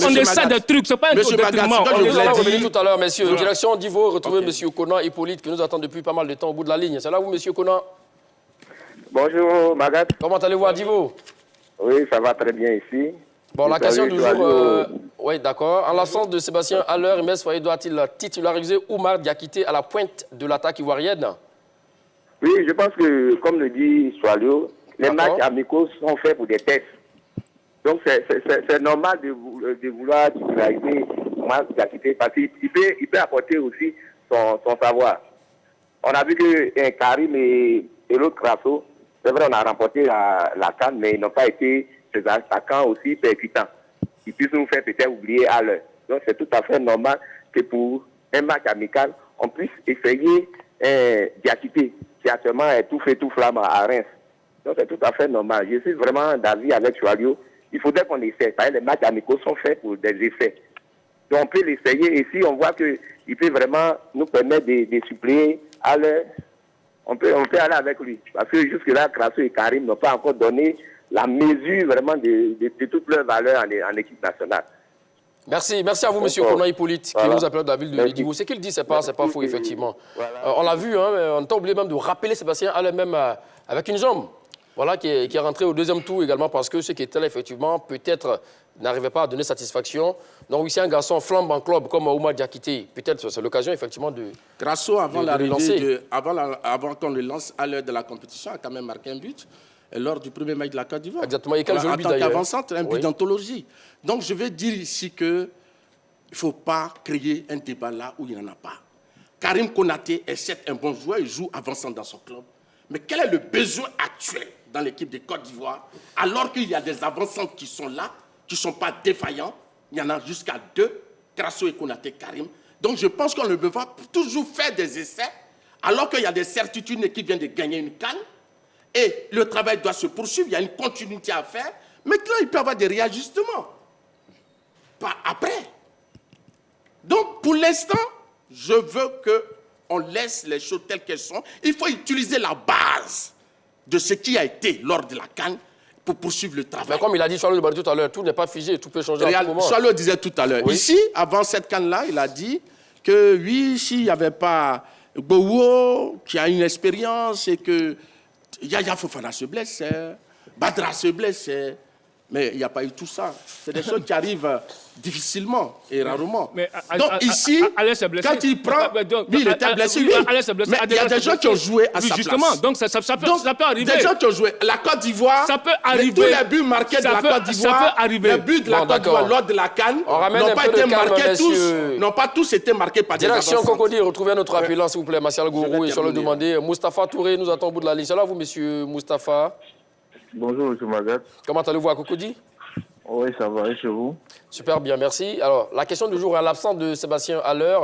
On essaie des trucs. C'est pas un détriment. On va revenir tout à l'heure, messieurs. Direction d'Ivo, retrouvez M. Conan Hippolyte qui nous attend depuis pas mal de temps au bout de la ligne. C'est là vous, M. Conan? Bonjour, Magat. Comment allez-vous à Divo? Oui, ça va très bien ici. Bon, la question du jour, oui, d'accord. En l'absence de Sébastien Haller, Mess Foyer doit-il titulariser Oumar Diakité à la pointe de l'attaque ivoirienne? Oui, je pense que, comme le dit Soalio, les matchs amicaux sont faits pour des tests. Donc, c'est normal de vouloir titulariser Oumar Diakité parce qu'il peut apporter aussi son savoir. On a vu que Karim et l'autre Crasso, c'est vrai, on a remporté la CAN, mais ils n'ont pas été ces attaquants aussi percutants. Ils puissent nous faire peut-être oublier à l'heure. Donc c'est tout à fait normal que pour un match amical, on puisse essayer Diakité, qui actuellement est tout fait, tout flamme à Reims. Donc c'est tout à fait normal. Je suis vraiment d'avis avec Choualio. Il faudrait qu'on essaie. Parce que les matchs amicaux sont faits pour des essais. Donc on peut l'essayer. Et si on voit qu'il peut vraiment nous permettre de suppléer à l'heure, on peut aller avec lui. Parce que jusque-là, Crasso et Karim n'ont pas encore donné la mesure vraiment de toute leur valeur en équipe nationale. Merci à vous, M. Conan Hippolyte, qui nous appelle de la ville de Divo. Ce qu'il dit, c'est pas faux, effectivement. Voilà. On l'a vu, hein, on t'a oublié même de rappeler Sébastien Haller même avec une jambe. Voilà, qui est rentré au deuxième tour également parce que ce qui était là, effectivement, peut-être n'arrivait pas à donner satisfaction. Donc, oui, c'est un garçon flambe en club comme Oumar Diakité. Peut-être c'est l'occasion, effectivement, de Crasso, avant qu'on le lance à l'heure de la compétition, a quand même marqué un but lors du premier match de la Côte d'Ivoire. Exactement, et quel joli but d'ailleurs. En tant qu'avant-centre, un but d'anthologie. Donc, je veux dire ici qu'il ne faut pas créer un débat là où il n'y en a pas. Karim Konaté est certes un bon joueur, il joue avant-centre dans son club. Mais quel est le besoin actuel dans l'équipe de Côte d'Ivoire, alors qu'il y a des avant-centres qui sont là, qui ne sont pas défaillants? Il y en a jusqu'à 2, Crasso et Konaté, Karim. Donc je pense qu'on ne peut pas toujours faire des essais, alors qu'il y a des certitudes, une équipe vient de gagner une CAN, et le travail doit se poursuivre, il y a une continuité à faire. Maintenant, il peut y avoir des réajustements. Pas après. Donc, pour l'instant, je veux qu'on laisse les choses telles qu'elles sont. Il faut utiliser la base de ce qui a été lors de la CAN pour poursuivre le travail. Mais comme il a dit Charles tout à l'heure, tout n'est pas figé, tout peut changer à tout moment. Charles disait tout à l'heure. Oui. Ici, avant cette CAN-là, il a dit que oui, s'il n'y avait pas Gbowo, qui a une expérience, et que Yaya Fofana se blessait, Badra se blessait, mais il n'y a pas eu tout ça. C'est des choses qui arrivent difficilement et rarement. Donc ici, quand il prend... Oui, il était blessé, oui. Mais il y a des gens qui ont joué à sa place. Donc ça peut arriver. Des gens qui ont joué. La Côte d'Ivoire, ça peut arriver. Tous les buts marqués de la Côte d'Ivoire, les buts de la Côte d'Ivoire lors de la CAN n'ont pas été marqués tous. N'ont pas tous été marqués par des Direction avancées. Cocody, retrouvez notre appel, s'il vous plaît, Martial Gourou, et sur le demander. Moustapha Touré nous attend au bout de la ligne. C'est là, vous, monsieur Moustapha. Bonjour, M. Magat. Comment allez-vous à Cocody? Oui, ça va, et chez vous? Super bien, merci. Alors, la question du jour est à l'absence de Sébastien Haller.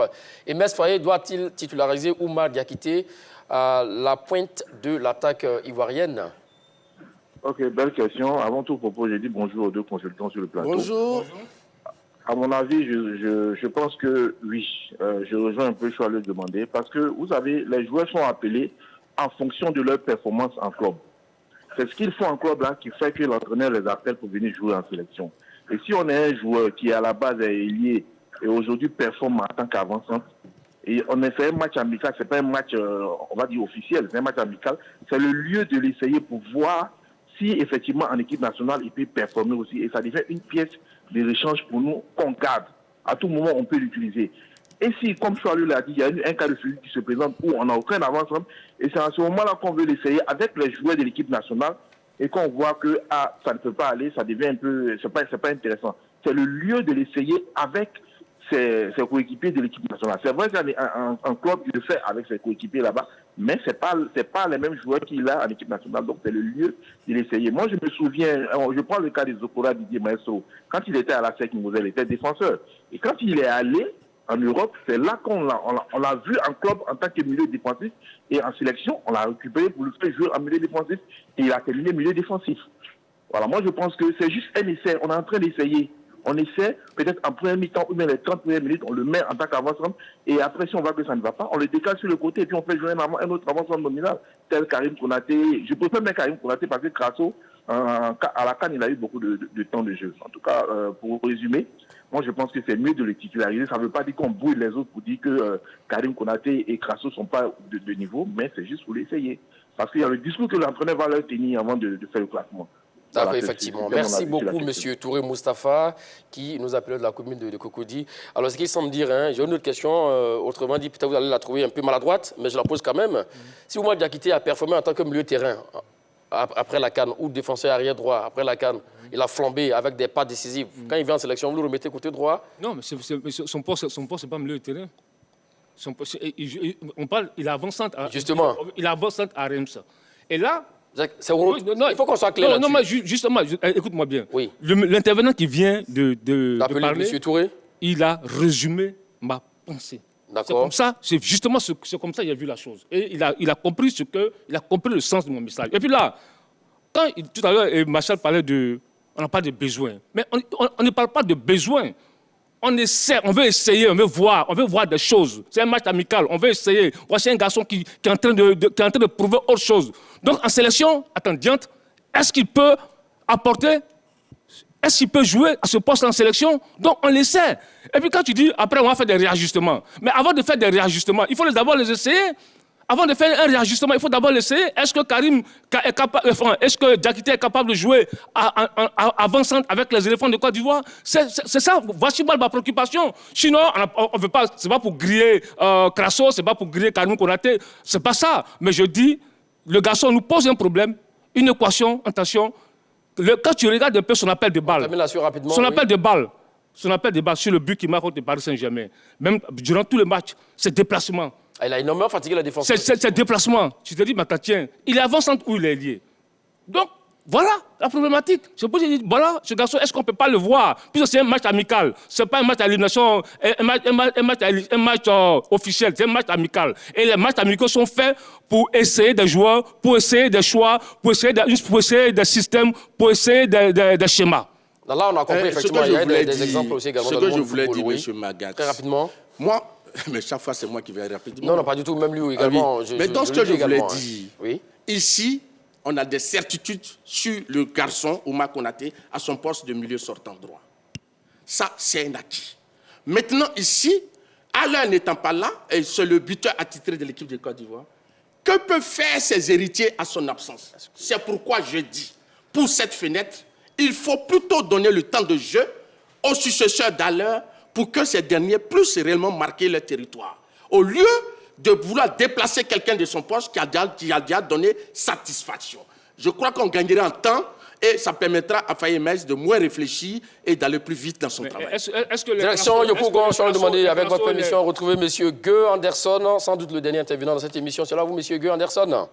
Et Mess Foyer doit-il titulariser Oumar Diakité à la pointe de l'attaque ivoirienne? Ok, belle question. Avant tout propos, j'ai dit bonjour aux deux consultants sur le plateau. Bonjour. À mon avis, je pense que oui, je rejoins un peu Choix le demander parce que, vous savez, les joueurs sont appelés en fonction de leur performance en club. C'est ce qu'ils font en club là qui fait que l'entraîneur les appelle pour venir jouer en sélection. Et si on est un joueur qui à la base est lié et aujourd'hui performe en tant qu'avant-centre Et on a fait un match amical, c'est pas un match, on va dire officiel, c'est un match amical. C'est le lieu de l'essayer pour voir si effectivement en équipe nationale il peut performer aussi. Et ça devient une pièce de l'échange pour nous qu'on garde. À tout moment, on peut l'utiliser. Et si, comme Choualou l'a dit, il y a un cas de figure qui se présente où on n'a aucun avancement, et c'est à ce moment-là qu'on veut l'essayer avec les joueurs de l'équipe nationale, et qu'on voit que ça ne peut pas aller, ça devient un peu, c'est pas intéressant. C'est le lieu de l'essayer avec ses coéquipiers de l'équipe nationale. C'est vrai qu'un club, il le fait avec ses coéquipiers là-bas, mais c'est pas les mêmes joueurs qu'il a en équipe nationale, donc c'est le lieu de l'essayer. Moi, je me souviens, je prends le cas de Zokora Didier Maestro. Quand il était à la SEC Moselle, il était défenseur. Et quand il est allé en Europe, c'est là qu'on l'a vu en club en tant que milieu défensif, et en sélection, on l'a récupéré pour le faire jouer en milieu défensif, et il a terminé milieu défensif. Voilà, moi je pense que c'est juste un essai, on est en train d'essayer. On essaie, peut-être en première mi-temps, ou bien les 30 premières minutes, on le met en tant qu'avancement, et après, si on voit que ça ne va pas, on le décale sur le côté, et puis on fait jouer un autre avancement nominal, tel Karim Konaté. Je préfère même Karim Konaté parce que Crasso, à la CAN, il a eu beaucoup de temps de jeu. En tout cas, pour résumer, moi je pense que c'est mieux de le titulariser. Ça ne veut pas dire qu'on brouille les autres pour dire que Karim Konaté et Crasso ne sont pas de niveau, mais c'est juste pour l'essayer. Parce qu'il y a le discours que l'entraîneur va leur tenir avant de faire le classement. D'accord, voilà, effectivement. Merci beaucoup, M. Touré Moustapha, qui nous appelle de la commune de Cocody. Alors, ce qu'il semble dire, j'ai une autre question, autrement dit, peut-être vous allez la trouver un peu maladroite, mais je la pose quand même. Si Oumar Diakité a performé en tant que milieu de terrain après la CAN, ou défenseur arrière droit après la CAN, il a flambé avec des pas décisifs. Quand il vient en sélection, vous le remettez côté droit? Non, mais son poste, c'est pas milieu de terrain. On parle, il est avant-centre. Justement. Il est avant-centre à Reims. Et là... il faut qu'on soit clair là-dessus. Non, mais justement, écoute-moi bien. Oui. L'intervenant qui vient de parler, M. Touré, il a résumé ma pensée. C'est comme ça, c'est justement c'est comme ça qu'il a vu la chose. Et il a compris le sens de mon message. Et puis là, quand tout à l'heure, Machal parlait on n'a pas de besoin. Mais on ne parle pas de besoin. On essaie, on veut essayer, on veut voir des choses. C'est un match amical, on veut essayer. Voici un garçon qui est en train de prouver autre chose. Donc en sélection, attends, Diante, est-ce qu'il peut apporter, est-ce qu'il peut jouer à ce poste en sélection? Donc on l'essaie. Et puis quand tu dis, après on va faire des réajustements. Mais avant de faire des réajustements, il faut d'abord les essayer. Avant de faire un réajustement, il faut d'abord l'essayer. Est-ce que Karim est capable, est-ce que Diakité est capable de jouer avant-centre avec les éléphants de Côte d'Ivoire? C'est ça, voici ma préoccupation. Sinon, on veut pas, c'est pas pour griller Crasso, c'est pas pour griller Karim Konaté, c'est pas ça. Mais je dis, le garçon nous pose un problème, une équation, attention. Quand tu regardes un peu son appel de balle, son appel de balle sur le but qu'il marque contre Paris Saint-Germain, même durant tout le match, c'est déplacement. Il a énormément fatigué la défense. C'est déplacement. Tu te dis, mais tiens, il est avant-centre où il est lié. Donc, voilà la problématique. Je peux te dire, voilà, ce garçon, est-ce qu'on ne peut pas le voir? Puisque c'est un match amical. Ce n'est pas un match à élimination, un match officiel, c'est un match amical. Et les matchs amicaux sont faits pour essayer des joueurs, pour essayer des choix, pour essayer des systèmes, pour essayer des schémas. Là, on a compris, effectivement, il y a des exemples aussi également. Ce que je voulais dire, M. Magat. Très rapidement. Moi, mais chaque fois, c'est moi qui vais rapidement. Non, pas du tout. Même lui également. Oui. Mais donc, ce que je voulais dire, ici, on a des certitudes sur le garçon, Oumar Konaté, à son poste de milieu sortant droit. Ça, c'est un acquis. Maintenant, ici, Alain n'étant pas là, et c'est le buteur attitré de l'équipe de Côte d'Ivoire, que peuvent faire ses héritiers à son absence? C'est pourquoi je dis, pour cette fenêtre, il faut plutôt donner le temps de jeu aux successeurs d'Alain pour que ces derniers puissent réellement marquer leur territoire. Au lieu de vouloir déplacer quelqu'un de son poste qui a déjà donné satisfaction. Je crois qu'on gagnerait en temps et ça permettra à Fayemez de moins réfléchir et d'aller plus vite dans son travail. Direction Yopougon, je vais demander avec votre permission retrouver M. Gueux Anderson, sans doute le dernier intervenant dans cette émission. C'est là vous, M. Gueux Anderson?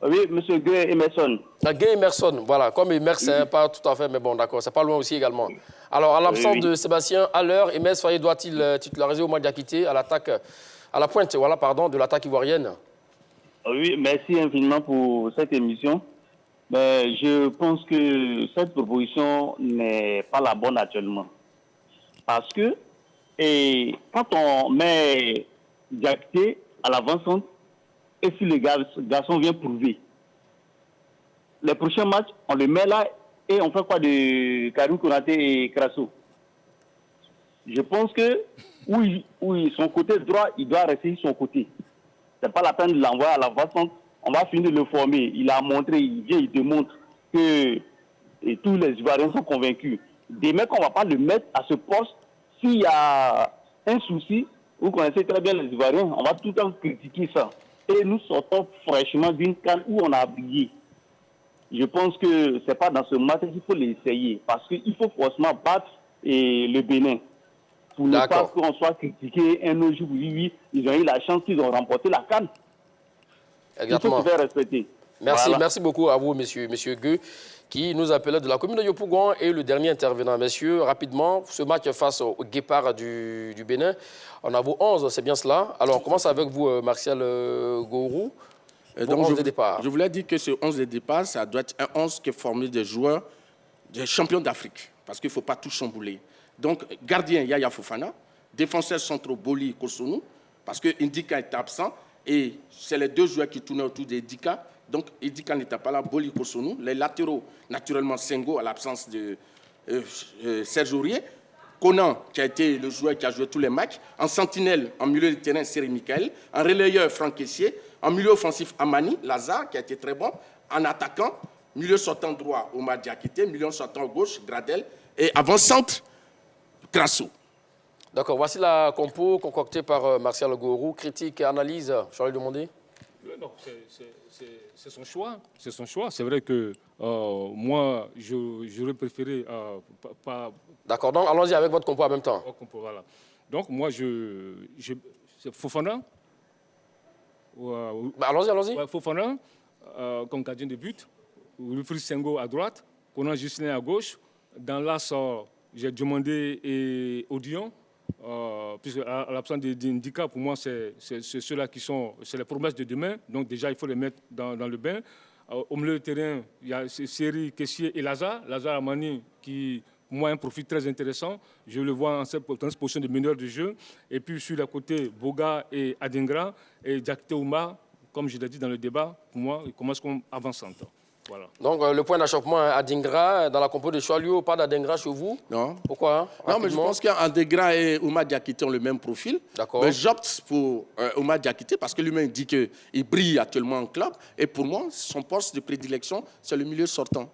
Oui, M. Gueux Emerson. Gueux Emerson, voilà. Comme Emerson, pas tout à fait, mais bon, d'accord, c'est pas loin aussi également. Alors, à l'absence de Sébastien, à l'heure, Emes Faye doit-il titulariser Oumar Diakité à l'attaque, à la pointe, voilà, pardon, de l'attaque ivoirienne? Oui, merci infiniment pour cette émission. Mais je pense que cette proposition n'est pas la bonne actuellement. Parce que quand on met Diakité à l'avant-centre, et si le garçon vient prouver, les prochains matchs, on le met là et on fait quoi de Karim Konaté et Crasso? Je pense que oui, son côté droit, il doit rester son côté. Ce n'est pas la peine de l'envoyer à la centre. On va finir de le former. Il a montré, il vient, il démontre que tous les Ivoiriens sont convaincus. Demain, qu'on ne va pas le mettre à ce poste, s'il y a un souci, vous connaissez très bien les Ivoiriens, on va tout le temps critiquer ça. Et nous sortons fraîchement d'une canne où on a brillé. Je pense que ce n'est pas dans ce match qu'il faut l'essayer. Parce qu'il faut forcément battre le Bénin. Pour ne pas qu'on soit critiqué un autre jour. Oui, ils ont eu la chance qu'ils ont remporté la canne. Exactement. Il faut se faire respecter. Merci, voilà. Merci beaucoup à vous, monsieur Gueux, qui nous appelait de la commune de Yopougon et le dernier intervenant. Messieurs, rapidement, ce match face au Guépard du Bénin, on a vos 11, c'est bien cela. Alors, on commence avec vous, Martial Gourou. Donc, 11 de départ. Je voulais dire que ce 11 de départ, ça doit être un 11 qui est formé des joueurs, des champions d'Afrique, parce qu'il ne faut pas tout chambouler. Donc, gardien, Yaya Fofana, défenseurs centraux, Boli, Kosunu, parce que Indika est absent, et c'est les deux joueurs qui tournaient autour d'Indika. Donc, Indika n'était pas là, Boli, Kosunu. Les latéraux, naturellement, Sengo, à l'absence de Serge Aurier. Conan, qui a été le joueur qui a joué tous les matchs. En sentinelle, en milieu de terrain, Seri Michael. En relayeur, Franck Kessier. En milieu offensif, Amani, Lazare, qui a été très bon. En attaquant, milieu sortant droit, Omar Diakité. Milieu sortant gauche, Gradel. Et avant-centre, Grasso. D'accord, voici la compo concoctée par Martial Gourou. Critique et analyse, je vais lui demander. Non, c'est son choix. C'est son choix. C'est vrai que moi, j'aurais préféré pas. D'accord, donc allons-y avec votre compo en même temps. Voilà. Donc moi, c'est Fofana. Allons-y. Ouais, Fofana, comme gardien de but. Wilfried Sengo à droite. Conan Gislain à gauche. Dans l'axe, j'ai demandé et Odion. Puisque à l'absence d'Indika, pour moi, c'est ceux-là qui sont les promesses de demain. Donc déjà, il faut les mettre dans le bain. Au milieu de terrain, il y a Seri, Kessier et Lazare. Lazare Amani, qui, pour moi, a un profil très intéressant. Je le vois dans cette position de meneur de jeu. Et puis, sur le côté, Boga et Adingra. Et Diakité Oumar, comme je l'ai dit dans le débat, pour moi, il commence comme avant-centre. Voilà. Donc, le point d'achoppement à Dingra, dans la compo de Choalio, pas d'Adingra chez vous? Non. Pourquoi? Non, mais je pense qu'Adingra et Oumar Diakité ont le même profil. D'accord. Mais j'opte pour Oumar Diakité parce que lui-même dit qu'il brille actuellement en club. Et pour moi, son poste de prédilection, c'est le milieu sortant.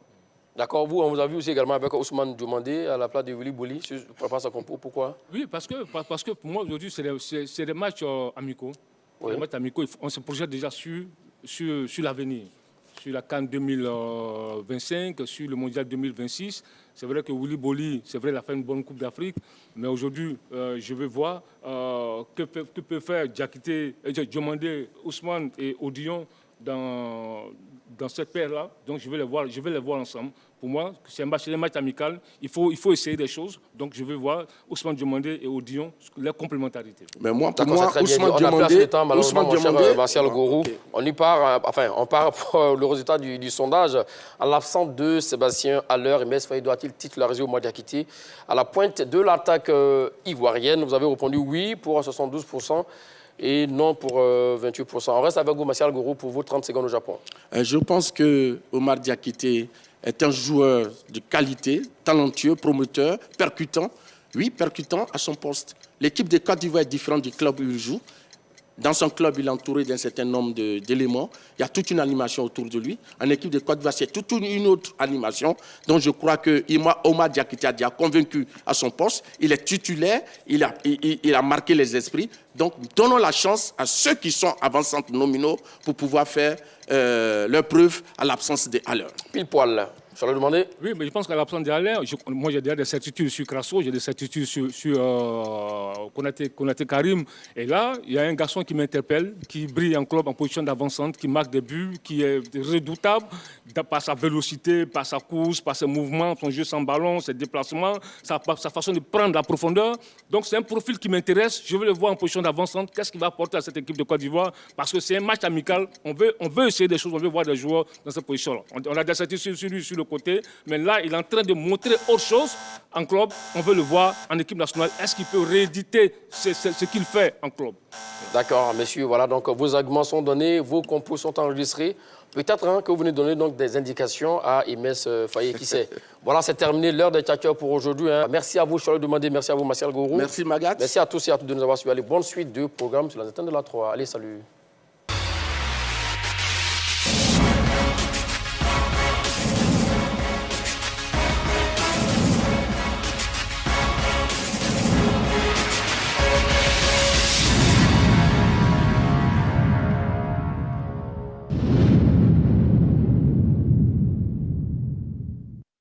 D'accord. Vous, on vous a vu aussi également avec Ousmane Diomandé à la place de Willy Boli. Par rapport à sa compo, pourquoi? Oui, parce que pour moi, aujourd'hui, c'est des matchs amicaux. Oui. Les matchs amicaux, on se projette déjà sur l'avenir. Sur la CAN 2025, sur le Mondial 2026. C'est vrai que Willy Boli, c'est vrai, il a fait une bonne Coupe d'Afrique. Mais aujourd'hui, je veux voir que peut faire Diakité, Diomandé, Ousmane et Odion dans cette paire-là. Donc, je vais les voir ensemble. Pour moi, c'est un match amical. Il faut essayer des choses. Donc, je vais voir Ousmane Diomandé et Odion, leur complémentarité. Mais moi, pour moi, Ousmane Diomandé, Martial Gourou, okay. On part pour le résultat du sondage. En l'absence de Sébastien Haller, Mess Faye doit-il titulariser au Diakité à la pointe de l'attaque ivoirienne? Vous avez répondu oui pour 72%. Et non pour 28%. On reste avec vous, Martial Gourou, pour vos 30 secondes au Japon. Je pense que Omar Diakité est un joueur de qualité, talentueux, prometteur, percutant. Oui, percutant à son poste. L'équipe de Côte d'Ivoire est différente du club où il joue. Dans son club, il est entouré d'un certain nombre d'éléments. Il y a toute une animation autour de lui. En équipe de Côte d'Ivoire, c'est toute une autre animation. Donc je crois que Omar Diakité a déjà convaincu à son poste. Il est titulaire, il a marqué les esprits. Donc donnons la chance à ceux qui sont avant-centres nominaux pour pouvoir faire leur preuve à l'absence de Haller. Pile poil. Je vais le demander. Oui, mais je pense qu'à l'absence de Haller, moi j'ai déjà des certitudes sur Crasso, j'ai des certitudes sur Konaté Karim. Et là, il y a un garçon qui m'interpelle, qui brille en club en position d'avant-centre, qui marque des buts, qui est redoutable par sa vélocité, par sa course, par ses mouvements, son jeu sans ballon, ses déplacements, sa façon de prendre la profondeur. Donc c'est un profil qui m'intéresse. Je veux le voir en position d'avant-centre. Qu'est-ce qu'il va apporter à cette équipe de Côte d'Ivoire? Parce que c'est un match amical. On veut essayer des choses, on veut voir des joueurs dans cette position-là. On a des certitudes sur lui, sur le côté, mais là, il est en train de montrer autre chose en club. On veut le voir en équipe nationale. Est-ce qu'il peut rééditer ce qu'il fait en club? D'accord, messieurs. Voilà, donc vos arguments sont donnés, vos compos sont enregistrés. Peut-être que vous venez donner donc des indications à Imès Faye, qui sait. Voilà, c'est terminé l'heure des tchatcheurs pour aujourd'hui. Merci à vous, Charles Demandé. Merci à vous, Martial Gourou. Merci, Magat. Merci à tous et à toutes de nous avoir suivis. Allez, bonne suite de programme sur la antenne de la 3. Allez, salut.